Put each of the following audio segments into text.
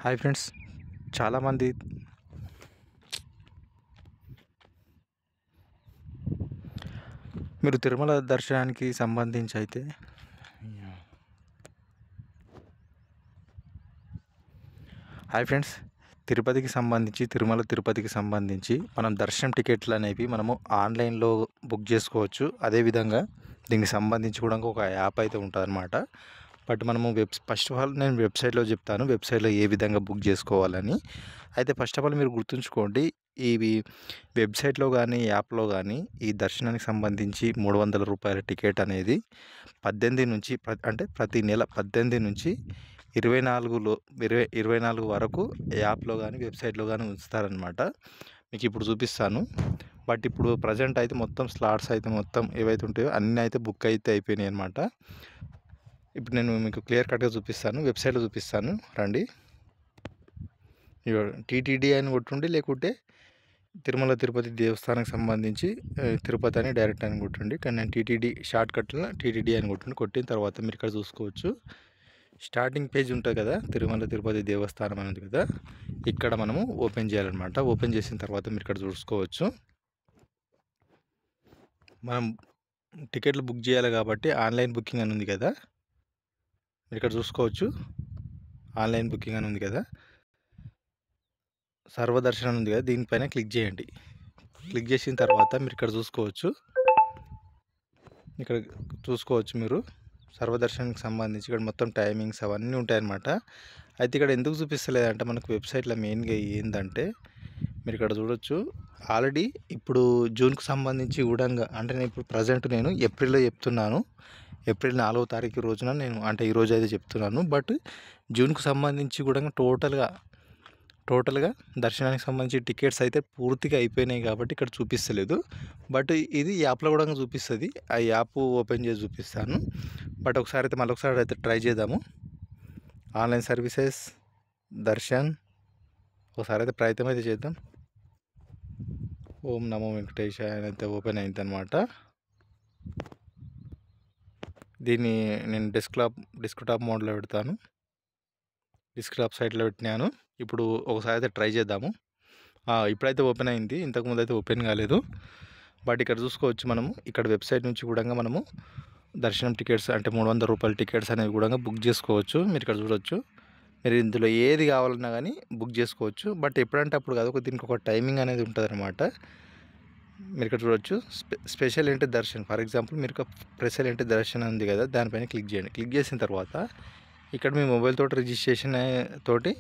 Hi friends, చాలామంది మీరు తిరుమల దర్శనానికి సంబంధించి అయితే హాయ్ ఫ్రెండ్స్, తిరుపతికి సంబంధించి మనం దర్శనం టికెట్లు అనేవి మనము ఆన్లైన్లో బుక్ చేసుకోవచ్చు. అదేవిధంగా దీనికి సంబంధించి కూడా ఒక యాప్ అయితే ఉంటుందన్నమాట. బట్ మనము ఫస్ట్ ఆఫ్ ఆల్ నేను వెబ్సైట్లో చెప్తాను, వెబ్సైట్లో ఏ విధంగా బుక్ చేసుకోవాలని. అయితే ఫస్ట్ ఆఫ్ ఆల్ మీరు గుర్తుంచుకోండి, ఇవి వెబ్సైట్లో కానీ యాప్లో కానీ ఈ దర్శనానికి సంబంధించి 300 రూపాయల టికెట్ అనేది 18 నుంచి అంటే ప్రతి నెల 18 నుంచి 24 వరకు యాప్లో కానీ వెబ్సైట్లో కానీ ఉంచుతారనమాట. మీకు ఇప్పుడు చూపిస్తాను. బట్ ఇప్పుడు ప్రజెంట్ అయితే మొత్తం స్లాట్స్ అయితే మొత్తం ఏవైతే ఉంటాయో అన్నీ అయితే బుక్ అయితే అయిపోయినాయి అనమాట. ఇప్పుడు నేను మీకు క్లియర్ కట్గా చూపిస్తాను, వెబ్సైట్లో చూపిస్తాను రండి. టీటీడీ అని కొట్టుండి, లేకుంటే తిరుపతి దేవస్థానానికి సంబంధించి తిరుపతి అని డైరెక్ట్ అని కొట్టండి. కానీ నేను టీటీడీ షార్ట్ కట్లో టీటీడీ అని కొట్టిన తర్వాత మీరు ఇక్కడ చూసుకోవచ్చు, స్టార్టింగ్ పేజ్ ఉంటుంది కదా, తిరుపతి దేవస్థానం అనేది కదా, ఇక్కడ మనము ఓపెన్ చేయాలన్నమాట. ఓపెన్ చేసిన తర్వాత మీరు ఇక్కడ చూసుకోవచ్చు, మనం టికెట్లు బుక్ చేయాలి కాబట్టి ఆన్లైన్ బుకింగ్ అని ఉంది కదా, మీరు ఇక్కడ చూసుకోవచ్చు ఆన్లైన్ బుకింగ్ అని ఉంది కదా, సర్వదర్శనం ఉంది కదా, దీనిపైన క్లిక్ చేయండి. క్లిక్ చేసిన తర్వాత మీరు ఇక్కడ చూసుకోవచ్చు మీరు సర్వదర్శనానికి సంబంధించి ఇక్కడ మొత్తం టైమింగ్స్ అవన్నీ ఉంటాయన్నమాట. అయితే ఇక్కడ ఎందుకు చూపిస్తలేదంటే మనకు వెబ్సైట్లో మెయిన్గా ఏంటంటే మీరు ఇక్కడ చూడొచ్చు, ఆల్రెడీ ఇప్పుడు జూన్కు సంబంధించి కూడా అంటే నేను ఇప్పుడు ప్రజెంట్ నేను ఏప్రిల్లో చెప్తున్నాను, ఏప్రిల్ 4వ తారీఖు రోజున నేను అంటే ఈరోజు అయితే చెప్తున్నాను. బట్ జూన్కు సంబంధించి కూడా టోటల్గా దర్శనానికి సంబంధించి టికెట్స్ అయితే పూర్తిగా అయిపోయినాయి కాబట్టి ఇక్కడ చూపిస్తలేదు. బట్ ఇది యాప్లో కూడా చూపిస్తుంది, ఆ యాప్ ఓపెన్ చేసి చూపిస్తాను. బట్ మళ్ళొకసారి అయితే ట్రై చేద్దాము. ఆన్లైన్ సర్వీసెస్ దర్శన్ ఒకసారి అయితే ప్రయత్నం అయితే చేద్దాం. ఓం నమో వెంకటేశాయ అయితే ఓపెన్ అయింది అనమాట. దీన్ని నేను డెస్క్టాప్ మోడ్లో పెడతాను, డెస్క్టాప్ సైట్లో పెట్టినాను. ఇప్పుడు ఒకసారి అయితే ట్రై చేద్దాము. ఇప్పుడైతే ఓపెన్ అయింది, ఇంతకుముందు అయితే ఓపెన్ కాలేదు. బట్ ఇక్కడ చూసుకోవచ్చు, మనము ఇక్కడ వెబ్సైట్ నుంచి కూడా మనము దర్శనం టికెట్స్ అంటే 300 రూపాయల టికెట్స్ అనేవి కూడా బుక్ చేసుకోవచ్చు. మీరు ఇక్కడ చూడొచ్చు, మీరు ఇందులో ఏది కావాలన్నా కానీ బుక్ చేసుకోవచ్చు. బట్ ఎప్పుడంటే అప్పుడు కాదు, దీనికి ఒక టైమింగ్ అనేది ఉంటుంది అనమాట. మీరు ఇక్కడ చూడొచ్చు, స్పెషల్ ఏంటి దర్శన్, ఫర్ ఎగ్జాంపుల్ మీరు స్పెషల్ ఏంటి దర్శన్ ఉంది కదా, దానిపైన క్లిక్ చేయండి. క్లిక్ చేసిన తర్వాత ఇక్కడ మీ మొబైల్ తోటి రిజిస్ట్రేషన్ తోటి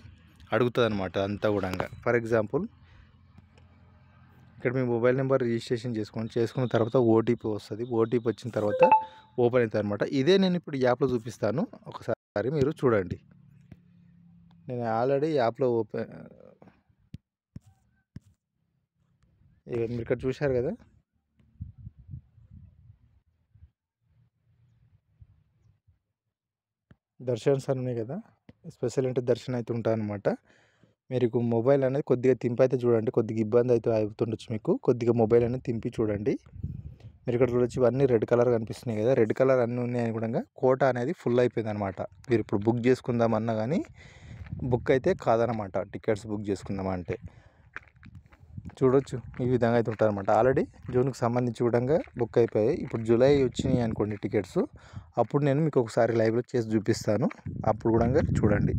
అడుగుతుంది అనమాట అంతా కూడా. ఫర్ ఎగ్జాంపుల్ ఇక్కడ మీ మొబైల్ నెంబర్ రిజిస్ట్రేషన్ చేసుకున్న తర్వాత ఓటీపీ వస్తుంది. ఓటీపీ వచ్చిన తర్వాత ఓపెన్ అవుతుంది అనమాట. ఇదే నేను ఇప్పుడు యాప్లో చూపిస్తాను, ఒకసారి మీరు చూడండి. నేను ఆల్రెడీ యాప్లో మీరు ఇక్కడ చూశారు కదా, దర్శన్స్ అని ఉన్నాయి కదా, స్పెషల్ అంటే దర్శనం అయితే ఉంటాయన్నమాట. మీరు మొబైల్ అనేది కొద్దిగా తింపైతే చూడండి, కొద్దిగా ఇబ్బంది అయితే అవుతుండొచ్చు మీకు, కొద్దిగా మొబైల్ అనేది తింపి చూడండి. మీరు ఇక్కడ చూడొచ్చు, ఇవన్నీ రెడ్ కలర్ కనిపిస్తున్నాయి కదా, రెడ్ కలర్ అన్నీ ఉన్నాయని కూడా కోటా అనేది ఫుల్ అయిపోయింది అనమాట. మీరు ఇప్పుడు బుక్ చేసుకుందామన్నా కానీ బుక్ అయితే కాదనమాట, టికెట్స్ బుక్ చేసుకుందామంటే. చూడొచ్చు, ఈ విధంగా అయితే ఉంటారనమాట. ఆల్రెడీ జూన్కి సంబంధించి కూడా బుక్ అయిపోయాయి. ఇప్పుడు జూలై వచ్చినాయి అనుకోండి టికెట్స్, అప్పుడు నేను మీకు ఒకసారి లైవ్లో చేసి చూపిస్తాను, అప్పుడు కూడా చూడండి.